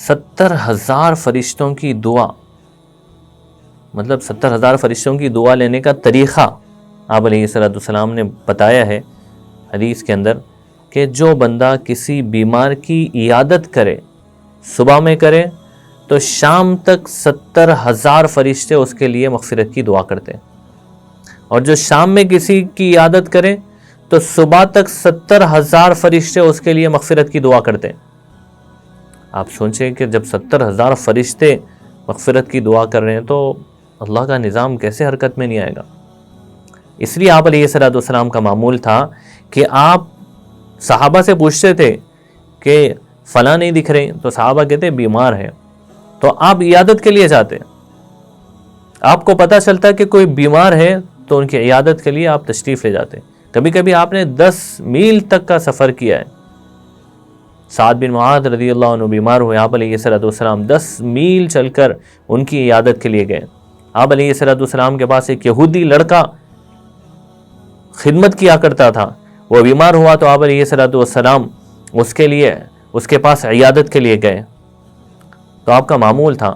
70,000 فرشتوں کی دعا، مطلب 70,000 فرشتوں کی دعا لینے کا طریقہ آپ علیہ السلام نے بتایا ہے حدیث کے اندر کہ جو بندہ کسی بیمار کی عیادت کرے، صبح میں کرے تو شام تک 70,000 فرشتے اس کے لیے مغفرت کی دعا کرتے ہیں، اور جو شام میں کسی کی عیادت کرے تو صبح تک 70,000 فرشتے اس کے لیے مغفرت کی دعا کرتے ہیں۔ آپ سوچیں کہ جب 70,000 فرشتے مغفرت کی دعا کر رہے ہیں تو اللہ کا نظام کیسے حرکت میں نہیں آئے گا۔ اس لیے آپ علیہ السلام کا معمول تھا کہ آپ صحابہ سے پوچھتے تھے کہ فلاں نہیں دکھ رہے، تو صحابہ کہتے بیمار ہے، تو آپ عیادت کے لیے جاتے، آپ کو پتہ چلتا کہ کوئی بیمار ہے تو ان کی عیادت کے لیے آپ تشریف لے جاتے۔ کبھی کبھی آپ نے 10 میل تک کا سفر کیا ہے۔ سعد بن معاذ رضی اللہ عنہ بیمار ہوئے، آپ علیہ السلام 10 میل چل کر ان کی عیادت کے لیے گئے۔ آپ علیہ السلام کے پاس ایک یہودی لڑکا خدمت کیا کرتا تھا، وہ بیمار ہوا تو آپ علیہ السلام اس کے پاس عیادت کے لیے گئے، تو آپ کا معمول تھا۔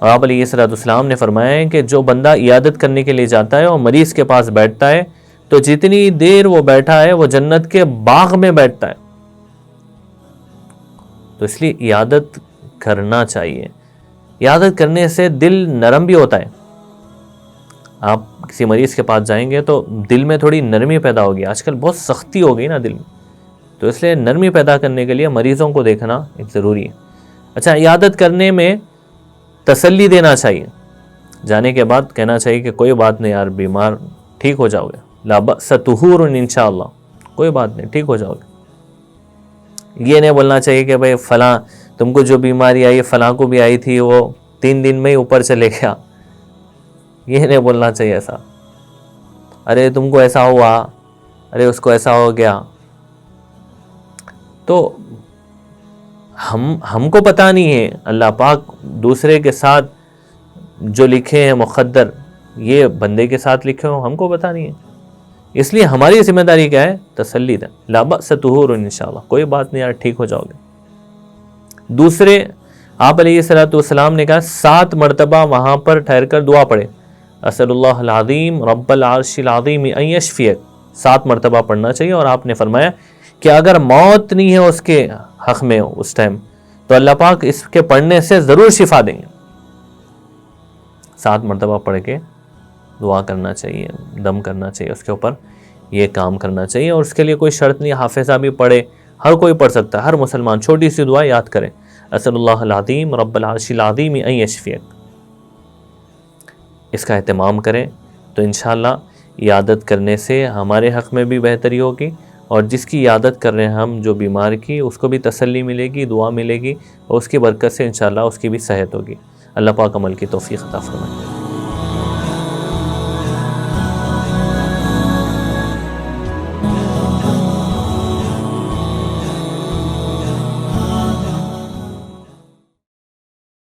اور آپ علیہ السلام نے فرمایا کہ جو بندہ عیادت کرنے کے لیے جاتا ہے اور مریض کے پاس بیٹھتا ہے تو جتنی دیر وہ بیٹھا ہے وہ جنت کے باغ میں بیٹھتا ہے۔ تو اس لیے عیادت کرنا چاہیے، عیادت کرنے سے دل نرم بھی ہوتا ہے۔ آپ کسی مریض کے پاس جائیں گے تو دل میں تھوڑی نرمی پیدا ہوگی، آج کل بہت سختی ہو گئی نا دل میں، تو اس لیے نرمی پیدا کرنے کے لیے مریضوں کو دیکھنا ایک ضروری ہے۔ اچھا، عیادت کرنے میں تسلی دینا چاہیے، جانے کے بعد کہنا چاہیے کہ کوئی بات نہیں یار، بیمار ٹھیک ہو جاؤ گے، لا بأس طہور انشاءاللہ، کوئی بات نہیں، ٹھیک ہو جاؤ گے۔ یہ نہیں بولنا چاہیے کہ بھئی فلاں تم کو جو بیماری آئی فلاں کو بھی آئی تھی، وہ 3 دن میں ہی اوپر چلے گیا، یہ نہیں بولنا چاہیے ایسا۔ ارے تم کو ایسا ہوا، ارے اس کو ایسا ہو گیا، تو ہم کو پتہ نہیں ہے، اللہ پاک دوسرے کے ساتھ جو لکھے ہیں مقدر، یہ بندے کے ساتھ لکھے ہوں، ہم کو پتہ نہیں ہے۔ اس لیے ہماری ذمہ داری کیا ہے؟ تسلی دیں، لا بأس طہور انشاءاللہ، کوئی بات نہیں یار، ٹھیک ہو جاؤ گے۔ دوسرے آپ علیہ السلام نے کہا 7 مرتبہ وہاں پر ٹھہر کر دعا پڑھے، اسأل اللہ العظیم رب العرش العظیم ان یشفیک، 7 مرتبہ پڑھنا چاہیے۔ اور آپ نے فرمایا کہ اگر موت نہیں ہے اس کے حق میں اس ٹائم تو اللہ پاک اس کے پڑھنے سے ضرور شفا دیں گے۔ 7 مرتبہ پڑھ کے دعا کرنا چاہیے، دم کرنا چاہیے، اس کے اوپر یہ کام کرنا چاہیے۔ اور اس کے لیے کوئی شرط نہیں، حافظہ بھی پڑھے، ہر کوئی پڑھ سکتا ہے، ہر مسلمان چھوٹی سی دعا یاد کرے، اسأل اللہ العظیم رب العرش العظیم ان یشفیک، اس کا اہتمام کریں تو انشاءاللہ عیادت کرنے سے ہمارے حق میں بھی بہتری ہوگی، اور جس کی عیادت کر رہے ہیں ہم، جو بیمار کی، اس کو بھی تسلی ملے گی، دعا ملے گی، اور اس کی برکت سے انشاءاللہ اس کی بھی صحت ہوگی۔ اللہ پاک عمل کی توفیق عطا فرمائے۔